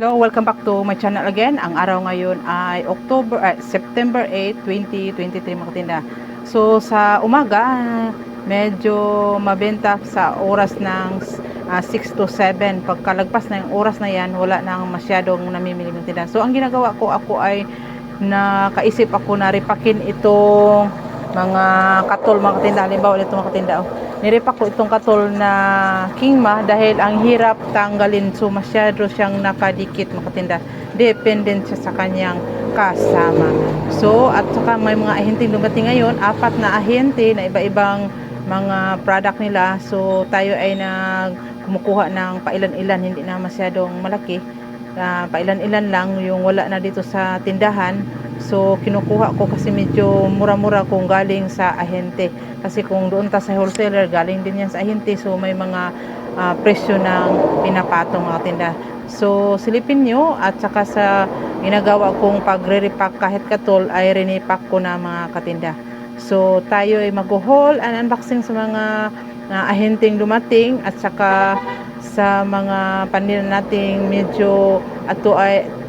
Hello, welcome back to my channel again. Ang araw ngayon ay September 8, 2023 mga katinda. So sa umaga, medyo mabenta sa oras ng 6 to 7. Pagkalagpas na yung oras na yan, wala nang masyadong namimili mga tinda. So ang ginagawa ko, ako ay nakaisip ako na ripakin itong mga katol mga katinda. Halimbawa ito mga katinda. Niripak ko itong katol na kingma dahil ang hirap tanggalin, so masyado siyang nakadikit mga katinda. Dependent siya sa kanyang kasama. So at saka may mga ahente dumating ngayon, 4 na ahente na iba-ibang mga product nila. So tayo ay kumukuha ng pailan-ilan, hindi na masyadong malaki. Pailan-ilan lang yung wala na dito sa tindahan. So kinukuha ko kasi medyo mura-mura kung galing sa ahente. Kasi kung doon ta sa wholesaler, galing din yan sa ahente. So may mga presyo ng pinapatong mga tinda. So silipin nyo, at saka sa ginagawa kong pagre-repack kahit katol ay rinipack ko na mga katinda. So tayo ay mag-haul and unboxing sa mga ahenteng dumating, at saka sa mga panila nating medyo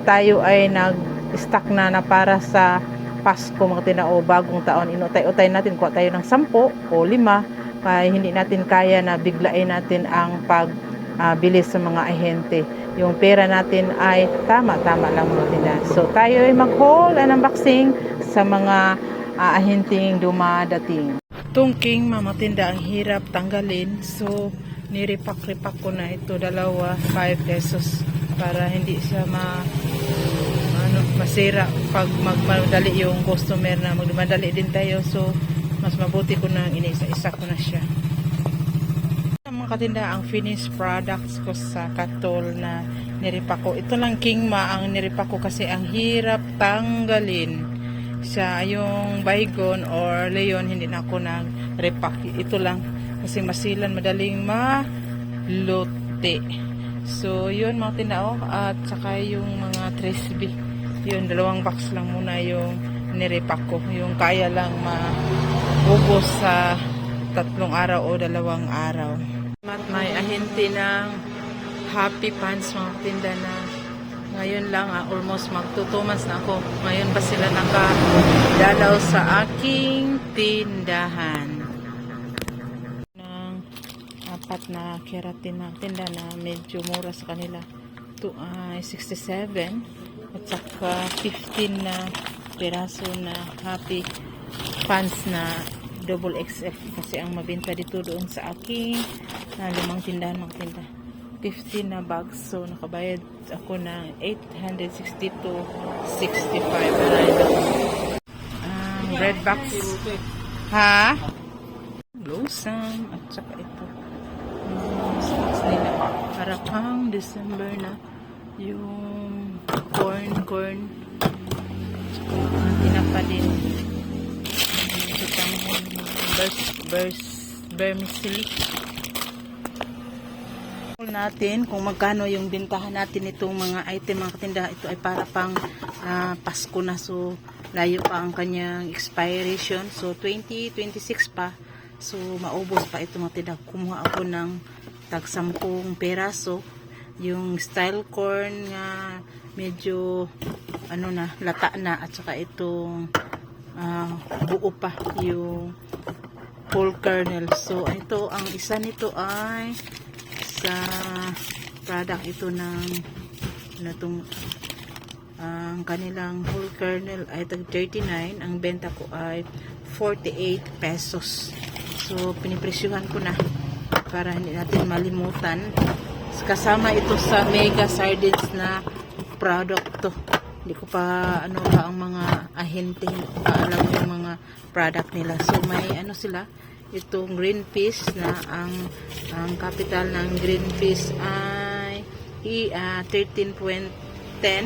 tayo ay nag-stock na para sa Pasko mga tinda o bagong taon. Inutay-utay natin, kuha tayo ng 10 o 5 kaya hindi natin kaya na biglain natin ang pagbilis sa mga ahente. Yung pera natin ay tama-tama lang mga tinda. So tayo ay mag-haul and unboxing sa mga ahenteng dumadating. Tungking mga tinda, ang hirap tanggalin. So niripak-ripak ko na ito, dalawa, 5 pesos para hindi siya masira pag magmadali yung customer na magmadali din tayo. So mas mabuti ko na inisa-isa ko na siya. Mga katinda, ang finished products ko sa katol na niripak ko, ito lang kingma ang niripak ko kasi ang hirap tanggalin siya. Yung baygon or leon hindi na ako nag-repack, ito lang kasi masilan, madaling malute. So yun mga tinda, at saka yung mga trisby, yun 2 box lang muna yung nirepack ko, yung kaya lang maubos sa 3 araw o 2 araw. At may ahente ng Happy Pants mga tinda na ngayon lang, almost mag 2 months na ako. Ngayon ba sila nakadalaw sa aking tindahan ng 4 na keratin na tinda na medyo mura sa kanila. Ito ay 67 at saka 15 na peraso na Happy Pants na double XF kasi ang mabenta dito doon sa aking lumang tindahan mga tinda. 15 na bags, so nakabayad ako ng 860 to 65. Red box ha, blossom at saka ito snacks nila para pang December na, yung corn tinapa din, ito pang vermicelli natin. Kung magkano yung bintahan natin itong mga item mga katinda, ito ay para pang Pasko na, so layo pa ang kanyang expiration, so 2026 pa, so maubos pa ito mga tinda. Kumuha ako ng tag 10 peraso, yung style corn nga medyo lata na, at saka itong buo pa yung whole kernel. So ito, ang isa nito ay sa product ito ng ang kanilang whole kernel ay tag 39, ang benta ko ay 48 pesos. So pinipresyuhan ko na para hindi natin malimutan. Kasama ito sa mega sardines na product to. Hindi ko pa ang mga ahente, alam yung mga product nila. So may sila, itong green fish na ang capital ng green fish ay 13.10,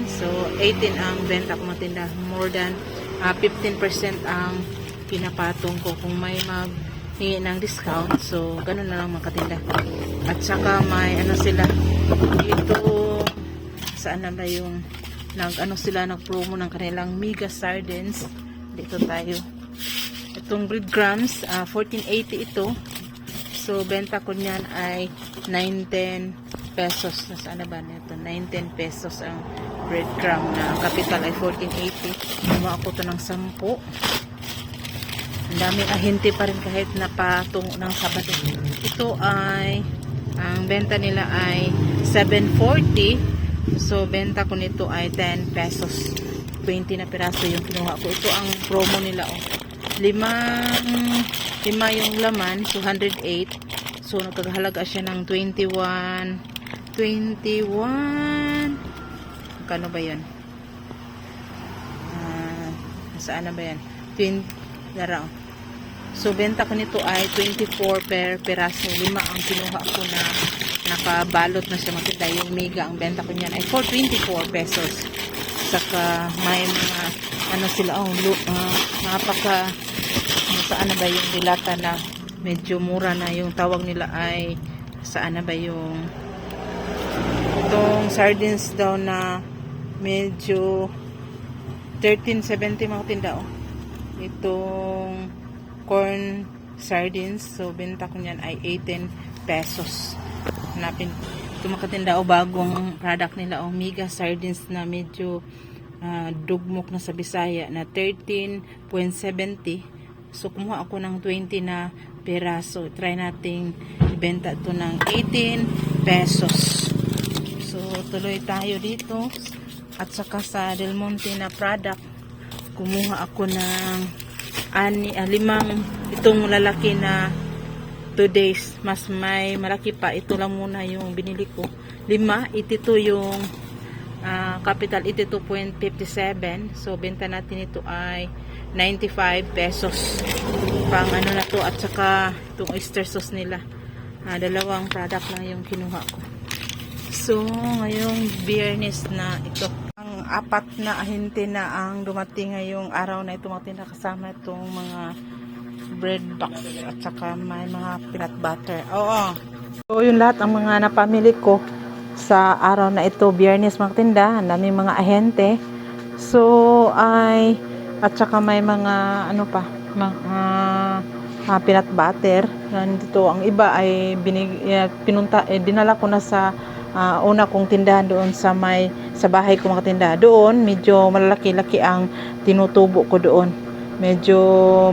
so 18 ang benta ko mga tinda. More than 15% ang pinapatong ko kung may maghingi ng discount, so ganun na lang mga katinda. At saka may sila ito, saan na yung nag-promo ng kanilang mega sardines. Dito tayo, itong breadcrumbs, 14.80 ito. So benta ko niyan ay 9.10 pesos. Nasaan na ba nito? 19 pesos ang breadcrumb na ang capital ay 14.80. Kumuha ako to ng 10. Ang daming ahente pa rin kahit napatungo ng Sabado. Ito ay, ang benta nila ay 7.40. So, benta ko nito ay 10 pesos. 20 na piraso yung kinuha ko. Ito ang promo nila. Oh. Lima yung laman, 208. So, nagkahalaga siya ng 21. Kano ba yan? Saan na ba yan? 20. Dara. So, benta ko nito ay 24 per piraso. 5 ang kinuha ko na nakabalot na siya. Makita yung mega. Ang benta ko niyan ay 424 pesos. Saka may mga ano sila. Napaka saan na ba yung dilata na medyo mura na yung tawag nila ay saan na ba yung itong sardines daw na medyo 13.70 mga tinda. Itong corn sardines, so benta ko niyan ay 18 pesos. Hanapin ito mga tinda bagong product nila mega sardines na medyo dugmok na sa Bisaya na 13.70. So kumuha ako ng 20 na peraso. Try nating ibenta ito ng 18 pesos. So tuloy tayo dito. At saka sa Del Monte na product, kumuha ako ng 5 itong lalaki na 2 days. Mas may malaki pa. Ito lang muna yung binili ko. 5. Ito yung capital 82.57. So benta natin ito ay 95 pesos. Pang ano na to. At saka itong oyster sauce nila. Dalawang product lang yung kinuha ko. So ngayong Biyernes na ito. Ang 4 na ahente na ang dumating ngayong araw na ito. Mga kasama itong mga bread box at saka may mga peanut butter. So yung lahat ang mga napamili ko sa araw na ito, Biyernes mga tinda. Ang daming mga ahente. So at saka may mga ano pa, mga peanut butter. Nandito ang iba ay dinala ko na sa una kong tindahan doon sa bahay ko mga tinda. Doon medyo malalaki-laki ang tinutubo ko doon. Medyo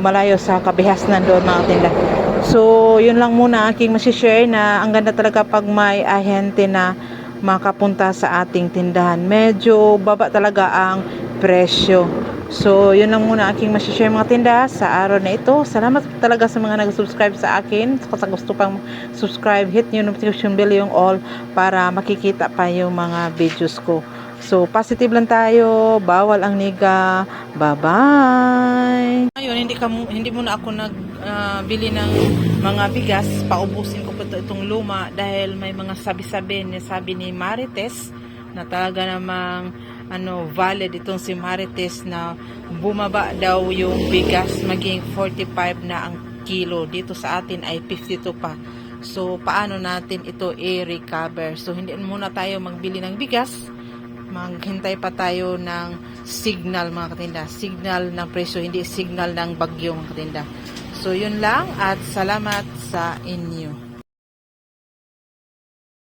malayo sa kabihasnan doon mga tinda. So yun lang muna aking masishare na ang ganda talaga pag may ahente na makapunta sa ating tindahan. Medyo baba talaga ang presyo. So yun lang muna aking masishare mga tinda sa araw na ito. Salamat talaga sa mga nag-subscribe sa akin. Sa gusto pang subscribe, hit nyo notification bell yung all para makikita pa yung mga videos ko. So positive lang tayo, bawal ang niga. Bye-bye. Ayun, hindi muna ako nagbili ng mga bigas. Paubusin ko pa itong luma dahil may mga sabi ni Marites na talaga namang valid itong si Marites na bumaba daw yung bigas maging 45 na ang kilo. Dito sa atin ay 52 pa. So paano natin ito i-recover? So hindi muna tayo magbili ng bigas. Maghintay pa tayo ng signal mga katinda. Signal ng presyo, hindi signal ng bagyo mga katinda. So yun lang at salamat sa inyo.